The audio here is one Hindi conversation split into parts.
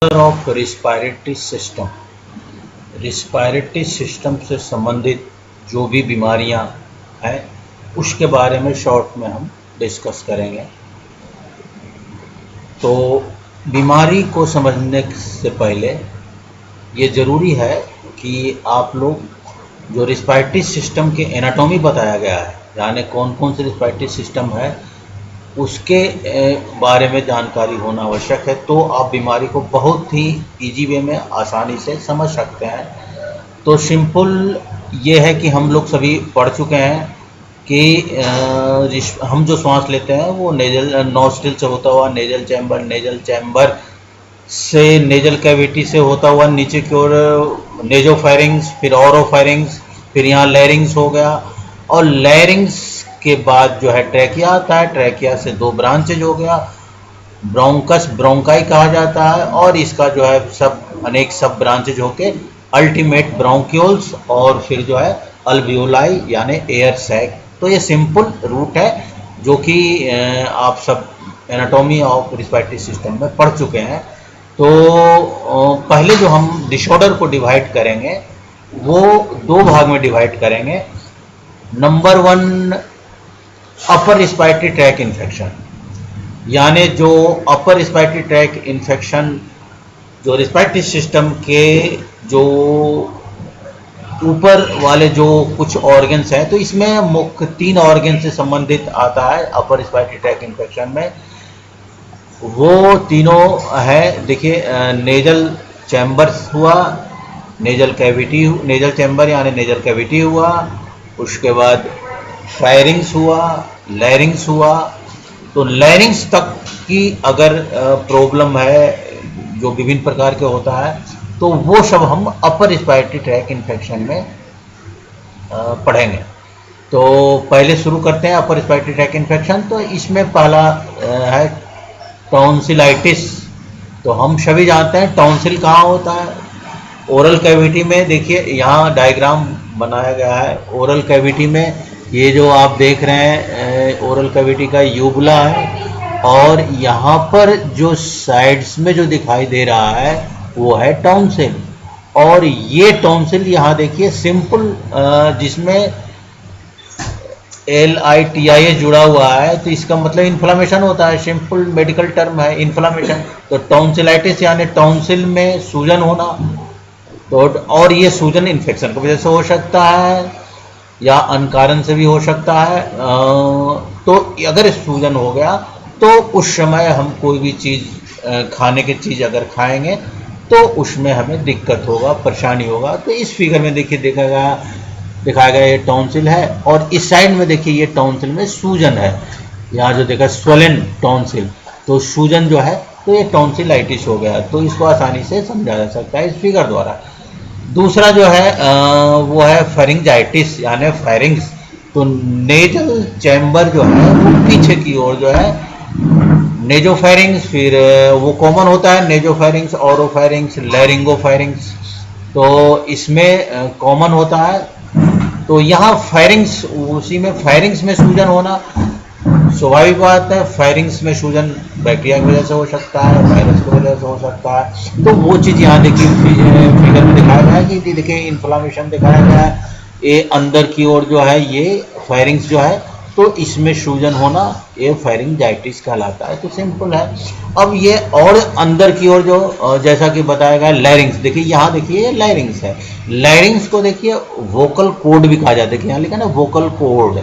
Of respiratory system. Respiratory system से संबंधित जो भी बीमारियां हैं उसके बारे में शॉर्ट में हम डिस्कस करेंगे। तो बीमारी को समझने से पहले ये ज़रूरी है कि आप लोग जो रिस्पायरेटरी सिस्टम के एनाटॉमी बताया गया है, यानी कौन कौन से रिस्पायरेटरी सिस्टम है उसके बारे में जानकारी होना आवश्यक है। तो आप बीमारी को बहुत ही इजी वे में आसानी से समझ सकते हैं। तो सिंपल ये है कि हम लोग सभी पढ़ चुके हैं कि हम जो सांस लेते हैं वो नेजल नॉस्ट्रिल से होता हुआ नेजल चैम्बर से नेजल कैविटी से होता हुआ नीचे की ओर नेजोफेरिंग्स, फिर ऑरोफेरिंग्स, फिर यहाँ लैरिंग्स हो गया, और लैरिंग्स के बाद जो है ट्रैकिया आता है। ट्रैकिया से दो ब्रांचेज हो गया, ब्रोंकस ब्रोंकाई कहा जाता है, और इसका जो है अनेक सब ब्रांचेज होके अल्टीमेट ब्रोंक्यूल्स, और फिर जो है अल्वियोलाई यानी एयर सैक। तो ये सिंपल रूट है जो कि आप सब एनाटॉमी ऑफ रिस्पायरेटरी सिस्टम में पढ़ चुके हैं। तो पहले जो हम डिसऑर्डर को डिवाइड करेंगे वो दो भाग में डिवाइड करेंगे। Number 1 upper respiratory track infection, यानी जो अपर रिस्पायरेटरी ट्रैक इन्फेक्शन जो रिस्पायरेटरी सिस्टम के जो ऊपर वाले जो कुछ ऑर्गन्स हैं, तो इसमें मुख्य 3 ऑर्गन से संबंधित आता है अपर रिस्पायरेटरी ट्रैक इन्फेक्शन में। वो तीनों है, देखिए, नेजल चैम्बर्स हुआ, नेजल चैम्बर यानी नेजल कैविटी हुआ, उसके बाद फेरिंग्स हुआ, लैरिंग्स हुआ। तो लैरिंग्स तक की अगर प्रॉब्लम है जो विभिन्न प्रकार के होता है, तो वो सब हम अपर रिस्पायरेटरी ट्रैक इन्फेक्शन में पढ़ेंगे। तो पहले शुरू करते हैं अपर रिस्पायरेटरी ट्रैक इन्फेक्शन। तो इसमें पहला है टॉन्सिलाइटिस। तो हम सभी जानते हैं टॉन्सिल कहाँ होता है, ओरल कैविटी में। देखिए यहाँ डायग्राम बनाया गया है। ओरल कैविटी में ये जो आप देख रहे हैं ओरल कैविटी का यूबुला है, और यहाँ पर जो साइड्स में जो दिखाई दे रहा है वो है टॉन्सिल। और ये टॉन्सिल यहाँ देखिए सिंपल, जिसमें LITIA जुड़ा हुआ है, तो इसका मतलब इन्फ्लामेशन होता है। सिंपल मेडिकल टर्म है इन्फ्लामेशन। तो टॉन्सिलाइटिस यानी टॉन्सिल में सूजन होना। तो और ये सूजन इन्फेक्शन की वजह से हो सकता है या अनकारण से भी हो सकता है। तो अगर सूजन हो गया तो उस समय हम कोई भी चीज़ खाने की चीज़ अगर खाएंगे तो उसमें हमें दिक्कत होगा, परेशानी होगा। तो इस फिगर में देखिए दिखाया गया ये टॉन्सिल है, और इस साइड में देखिए ये टॉन्सिल में सूजन है। यहाँ जो देखा स्वेलन टॉन्सिल, तो सूजन जो है तो ये टॉन्सिलाइटिस हो गया। तो इसको आसानी से समझा जा सकता है इस फिगर द्वारा। दूसरा जो है वो है फेरिंजाइटिस यानी फेरिंग्स। तो नेजल चैम्बर जो है वो पीछे की ओर जो है नेजोफेरिंग्स, फिर वो कॉमन होता है नेजोफेरिंग्स, ऑरोफेरिंग्स, लैरिंगोफेरिंग्स। तो इसमें कॉमन होता है। तो यहाँ फेरिंग्स, उसी में फेरिंग्स में सूजन होना स्वाभाविक बात है। फेरिंग्स में सूजन बैक्टीरिया की वजह से हो सकता है, वायरस की वजह से हो सकता है। तो वो चीज़ यहाँ देखिए फिगर में दिखाया गया है कि देखिए इन्फ्लामेशन दिखाया गया है। ये अंदर की ओर जो है ये फेरिंग्स जो है, तो इसमें सूजन होना ये फेरिंजाइटिस कहलाता है। तो सिंपल है। अब ये और अंदर की ओर जो जैसा कि बताया गया लैरिंग्स, देखिए यहाँ देखिए ये लैरिंग्स है। लैरिंग्स को देखिए वोकल कोड भी कहा जाता है। यहाँ लिखा ना वोकल कोड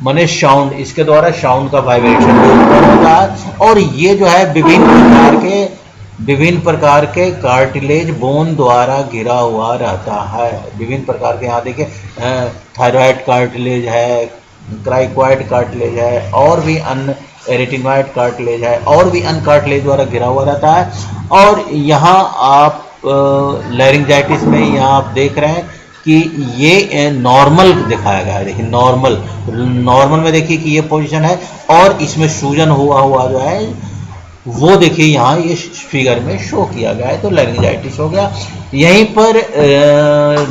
माने साउंड, इसके द्वारा साउंड का वाइब्रेशन होता है। और ये जो है विभिन्न प्रकार के कार्टिलेज बोन द्वारा घिरा हुआ रहता है। विभिन्न प्रकार के यहाँ देखिए थायराइड कार्टिलेज है, क्राइकॉइड कार्टिलेज है, और भी अन्य एरिटिनॉइड कार्टिलेज है, और भी अन्य कार्टिलेज द्वारा घिरा हुआ रहता है। और यहाँ आप लैरिंजाइटिस में यहाँ आप देख रहे हैं कि ये नॉर्मल दिखाया गया है। देखिए नॉर्मल में देखिए कि ये पोजीशन है, और इसमें सूजन हुआ जो है वो देखिए यहाँ ये फिगर में शो किया गया है। तो लैरिंजाइटिस हो गया। यहीं पर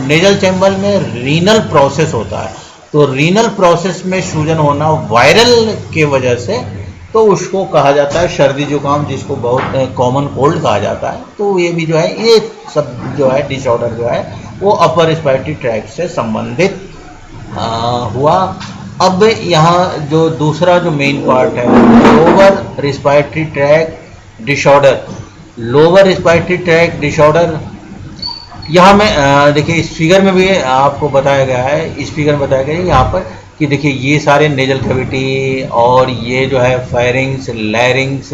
नेजल चैम्बर में रीनल प्रोसेस होता है। तो रीनल प्रोसेस में सूजन होना वायरल के वजह से, तो उसको कहा जाता है सर्दी जुकाम, जिसको बहुत कॉमन कोल्ड कहा जाता है। तो ये भी जो है, ये सब जो है डिसऑर्डर जो है वो अपर रिस्पायरेटरी ट्रैक्ट से संबंधित हुआ। अब यहाँ जो दूसरा जो मेन पार्ट है, lower respiratory tract disorder. Lower respiratory tract disorder, यहाँ में देखिए इस फिगर में भी आपको बताया गया है, इस फिगर में बताया गया है यहाँ पर कि देखिए ये सारे नेजल कैविटी और ये जो है फायरिंग्स, लैरिंग्स,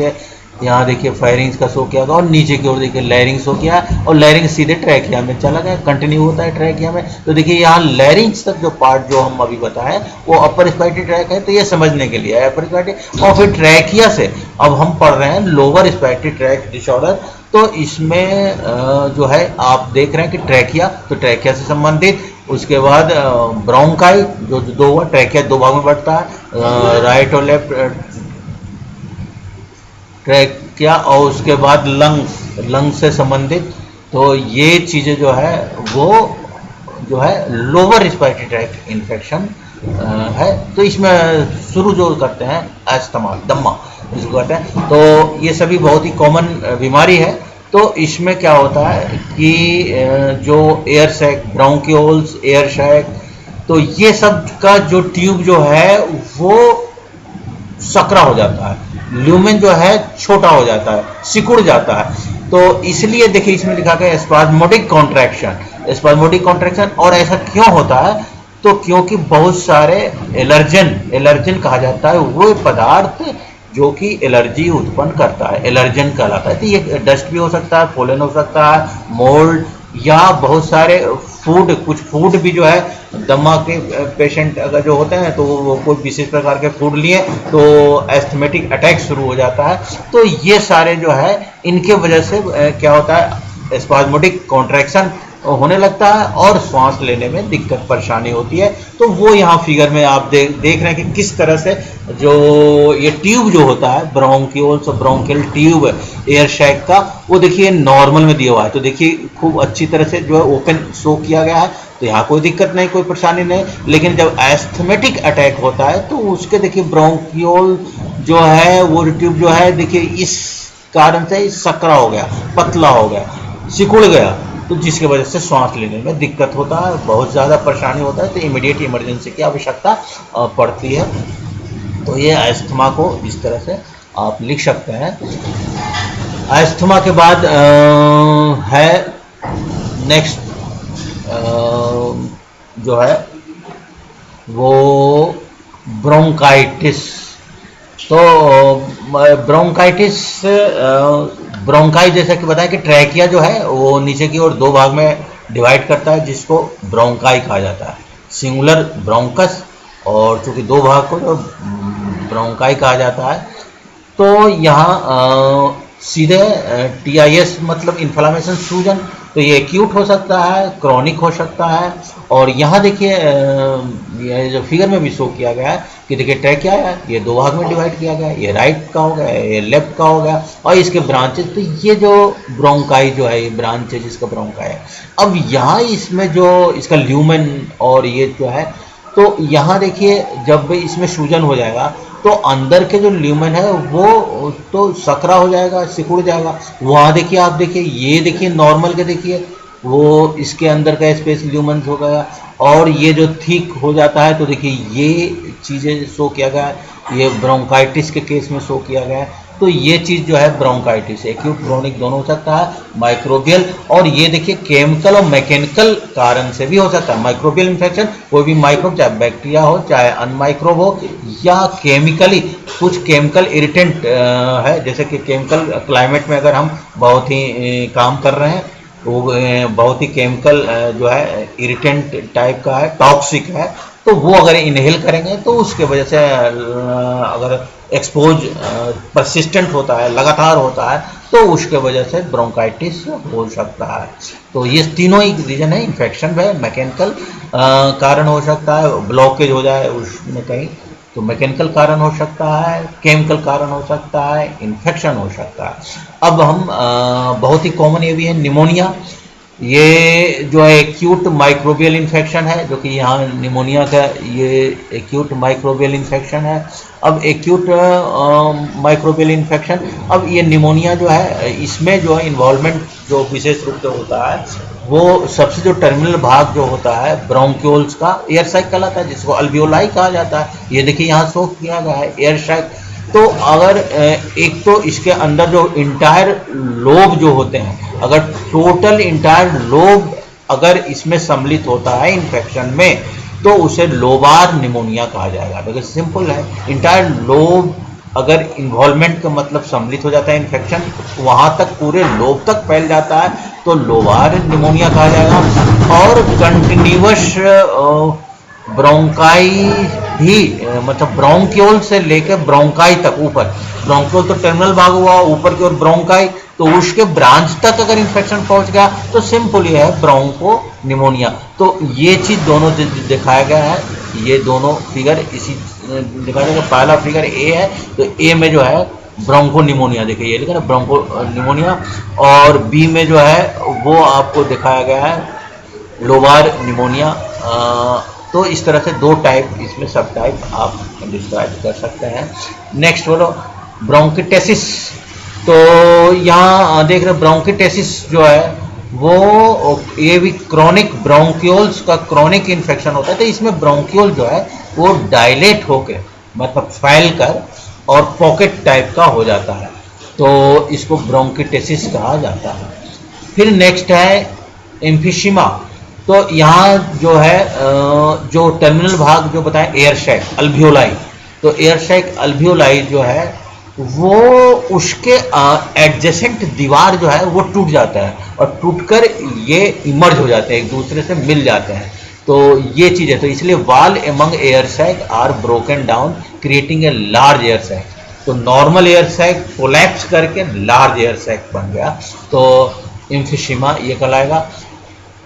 यहाँ देखिए फायरिंग्स का शो किया गया और नीचे की ओर देखिए लैरिंग्स शो किया और लैरिंग्स सीधे ट्रैकिया में चला गया, कंटिन्यू होता है ट्रैकिया में। तो देखिए यहाँ लैरिंग्स तक जो पार्ट जो हम अभी बताएं वो अपर रिस्पायरेटरी ट्रैक है, तो ये समझने के लिए है अपर रिस्पायरेटरी। और फिर ट्रैकिया से अब हम पढ़ रहे हैं लोअर रिस्पायरेटरी ट्रैक डिसऑर्डर। तो इसमें जो है आप देख रहे हैं कि ट्रैकिया, तो ट्रैकिया से संबंधित, उसके बाद ब्रोंकाई जो दो हुआ, ट्रैकिया दो भाग में बढ़ता है, राइट और लेफ्ट ट्रैकिया, और उसके बाद लंग्स से संबंधित। तो ये चीज़ें जो है वो जो है लोअर रिस्पायरेटरी ट्रैक्ट इन्फेक्शन है। तो इसमें शुरू जो करते हैं अस्थमा, दम्मा इसको कहते हैं। तो ये सभी बहुत ही कॉमन बीमारी है। तो इसमें क्या होता है कि जो air sac, bronchioles, air sac, तो ये सब का जो ट्यूब जो है वो सकरा हो जाता है, ल्यूमेन जो है छोटा हो जाता है, सिकुड़ जाता है। तो इसलिए देखिए इसमें लिखा गया स्पाज्मोडिक कॉन्ट्रैक्शन, स्पाज्मोडिक कॉन्ट्रैक्शन। और ऐसा क्यों होता है? तो क्योंकि बहुत सारे एलर्जन कहा जाता है वो पदार्थ जो कि एलर्जी उत्पन्न करता है, एलर्जन कहलाता है। तो ये डस्ट भी हो सकता है, पोलन हो सकता है, मोल्ड, या बहुत सारे फूड, कुछ फूड भी जो है दमा के पेशेंट अगर जो होते हैं तो वो कोई विशेष प्रकार के फूड लिए तो एस्थमेटिक अटैक शुरू हो जाता है। तो ये सारे जो है इनके वजह से क्या होता है, स्पाज्मोडिक कॉन्ट्रैक्शन होने लगता है और श्वास लेने में दिक्कत परेशानी होती है। तो वो यहाँ फिगर में आप देख रहे हैं कि किस तरह से जो ये ट्यूब जो होता है ब्रोंकियोल्स और ब्रोंकियल ट्यूब एयर शैक का, वो देखिए नॉर्मल में दिया हुआ है। तो देखिए खूब अच्छी तरह से जो है ओपन शो किया गया है, तो यहाँ कोई दिक्कत नहीं, कोई परेशानी नहीं। लेकिन जब एस्थमेटिक अटैक होता है तो उसके देखिए ब्रोंकियोल जो है वो ट्यूब जो है देखिए इस कारण से सकरा हो गया, पतला हो गया, सिकुड़ गया, तो जिसकी वजह से सांस लेने में दिक्कत होता है, बहुत ज़्यादा परेशानी होता है। तो इमीडिएट इमरजेंसी की आवश्यकता पड़ती है। तो ये अस्थमा को इस तरह से आप लिख सकते हैं। अस्थमा के बाद है नेक्स्ट जो है वो ब्रोंकाइटिस। तो ब्रोंकाइटिस, ब्रोंकाई जैसा कि बताया कि ट्रैकिया जो है वो नीचे की ओर दो भाग में डिवाइड करता है, जिसको ब्रोंकाई कहा जाता है, सिंगुलर ब्रोंकस, और चूंकि दो भाग को जो ब्रोंकाई कहा जाता है। तो यहाँ सीधे टीआईएस मतलब इन्फ्लामेशन, सूजन, तो ये एक्यूट हो सकता है, क्रॉनिक हो सकता है। और यहाँ देखिए ये जो फिगर में भी शो किया गया है कि देखिए ट्रैकिया है, ये दो भाग में डिवाइड किया गया है, ये राइट का हो गया, ये लेफ्ट का हो गया, और इसके ब्रांचेस। तो ये जो ब्रोंकाई जो है, ये ब्रांच है जिसका ब्रोंकाई है। अब यहाँ इसमें जो इसका ल्यूमेन और ये जो है, तो यहाँ देखिए जब इसमें सूजन हो जाएगा तो अंदर के जो ल्यूमेन है वो तो सकरा हो जाएगा, सिकुड़ जाएगा। वहाँ देखिए आप देखिए, ये देखिए नॉर्मल के देखिए वो इसके अंदर का स्पेस ल्यूमेन हो गया, और ये जो थिक हो जाता है तो देखिए ये चीज़ें शो किया गया है, ये ब्रोंकाइटिस के केस में शो किया गया है। तो ये चीज़ जो है ब्रोंकाइटिस एक्यूट क्रोनिक दोनों हो सकता है, माइक्रोबियल, और ये देखिए केमिकल और मैकेनिकल कारण से भी हो सकता है। माइक्रोबियल इन्फेक्शन कोई भी माइक्रोब, चाहे बैक्टीरिया हो चाहे अनमाइक्रोब हो, या केमिकली कुछ केमिकल इरिटेंट है, जैसे कि केमिकल क्लाइमेट में अगर हम बहुत ही काम कर रहे हैं तो बहुत ही केमिकल जो है इरिटेंट टाइप का है, टॉक्सिक है, तो वो अगर इनहेल करेंगे तो उसके वजह से अगर एक्सपोज परसिस्टेंट होता है, लगातार होता है, तो उसके वजह से ब्रोंकाइटिस हो सकता है। तो ये तीनों ही रीजन है, इन्फेक्शन है, मैकेनिकल कारण हो सकता है, ब्लॉकेज हो जाए उसमें कहीं तो मैकेनिकल कारण हो सकता है, केमिकल कारण हो सकता है, इन्फेक्शन हो सकता है। अब हम बहुत ही कॉमन ये भी है निमोनिया। ये जो है एक्यूट माइक्रोबियल इन्फेक्शन है, जो कि यहाँ निमोनिया का ये एक्यूट माइक्रोबियल इन्फेक्शन है। अब एक्यूट माइक्रोबियल इन्फेक्शन, अब ये निमोनिया जो है इसमें जो है इन्वॉल्वमेंट जो विशेष रूप से होता है वो सबसे जो टर्मिनल भाग जो होता है ब्रोंक्यूल्स का एयर सैक कहलाता है, जिसको अल्वियोलाई कहा जाता है। ये देखिए यहाँ शो किया गया है एयर सैक। तो अगर एक तो इसके अंदर जो इंटायर लोब जो होते हैं, अगर टोटल इंटायर लोब अगर इसमें सम्मिलित होता है इन्फेक्शन में तो उसे लोबार निमोनिया कहा जाएगा। देखिए सिंपल है, इंटायर लोब अगर इन्वॉल्वमेंट का मतलब सम्मिलित हो जाता है इन्फेक्शन, वहां तक पूरे लोब तक फैल जाता है तो लोबार निमोनिया कहा जाएगा। और कंटिन्यूअस ब्रोंकाई भी मतलब ब्रोंक्यूल से लेकर ब्रोंकाई तक, ऊपर ब्रोंक्यूल तो टर्मिनल भाग हुआ, ऊपर की ओर ब्रोंकाई, तो उसके ब्रांच तक अगर इन्फेक्शन पहुंच गया तो सिंपल ये है ब्रोंको निमोनिया। तो ये चीज दोनों दिखाया गया है, ये दोनों फिगर इसी दिखाया गया। पहला फिगर ए है, तो ए में जो है ब्रोंको निमोनिया, देखिए ये लिखा है ब्रोंको निमोनिया, और बी में जो है वो आपको दिखाया गया है लोबार निमोनिया। तो इस तरह से दो टाइप इसमें सब टाइप आप डिस्क्राइब कर सकते हैं। नेक्स्ट बोलो ब्रोंकिटेसिस। तो यहाँ देख रहे ब्रोंकिटेसिस जो है वो ये भी क्रॉनिक ब्रोंक्यूल्स का क्रॉनिक इन्फेक्शन होता है। तो इसमें ब्रोंक्यूल जो है वो डायलेट होकर मतलब फैल कर और पॉकेट टाइप का हो जाता है, तो इसको ब्रोंकिटेसिस कहा जाता है। फिर नेक्स्ट है एम्फिशीमा। तो यहाँ जो है जो टर्मिनल भाग जो बताएं एयर सैक अल्वियोलाई, तो एयर सैक अल्वियोलाई जो है वो उसके एडजेसेंट दीवार जो है वो टूट जाता है और टूटकर ये इमर्ज हो जाते हैं, एक दूसरे से मिल जाते हैं। तो ये चीज़ है, तो इसलिए wall among air sac are broken down creating a large air sac. तो नॉर्मल एयर सैक कोलैप्स करके लार्ज एयर सैक बन गया, तो एम्फिशीमा ये कहलाएगा।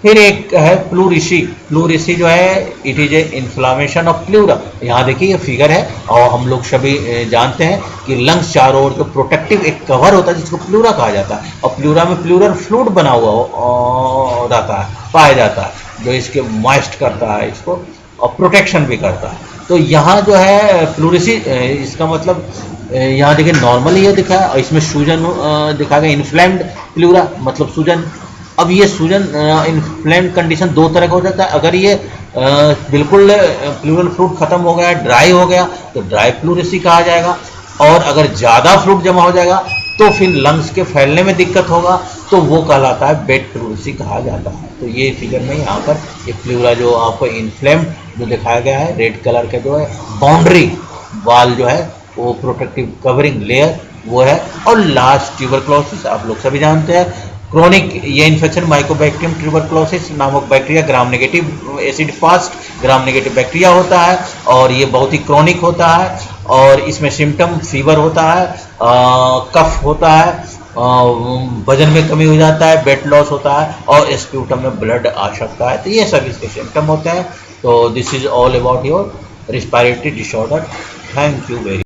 फिर एक है प्लूरिसी। प्लूरिसी जो है it is a inflammation of pleura. यहाँ देखिए ये फिगर है, और हम लोग सभी जानते हैं कि लंग्स चारों ओर जो प्रोटेक्टिव एक कवर होता है जिसको प्लूरा कहा जाता है, और प्लूरा में प्लूरल फ्लूइड बना हुआ रहता है, पाया जाता है, जो इसके मॉइस्ट करता है इसको और प्रोटेक्शन भी करता है। तो यहाँ जो है प्लूरिसी इसका मतलब यहाँ देखिए नॉर्मली ये दिखा है, और इसमें सूजन दिखा गया इन्फ्लेम्ड प्लूरा मतलब सूजन। अब ये सूजन इन्फ्लेम्ड कंडीशन दो तरह का हो जाता है। अगर ये बिल्कुल प्लूरल फ्लूइड खत्म हो गया, ड्राई हो गया, तो ड्राई प्लूरिसी कहा जाएगा, और अगर ज़्यादा फ्लूइड जमा हो जाएगा तो फिर लंग्स के फैलने में दिक्कत होगा, तो वो कहलाता है वेट प्लूरिसी कहा जाता है। तो ये फिगर में यहाँ पर ये प्लूरा जो आपको इन्फ्लेम्ड जो दिखाया गया है रेड कलर का जो है बाउंड्री वाल जो है वो प्रोटेक्टिव कवरिंग लेयर वो है। और लास्ट ट्यूबरक्लोसिस, आप लोग सभी जानते हैं क्रोनिक ये इन्फेक्शन माइकोबैक्टीरियम ट्यूबरक्लोसिस नामक bacteria gram negative acid fast gram negative bacteria होता है, और ये बहुत ही क्रोनिक होता है, और इसमें सिम्टम फीवर होता है, कफ होता है, वजन में कमी हो जाता है, वेट लॉस होता है, और स्प्यूटम में ब्लड आ सकता है। तो ये सब इसके सिम्टम होते हैं। तो this is all about your respiratory disorder. Thank you very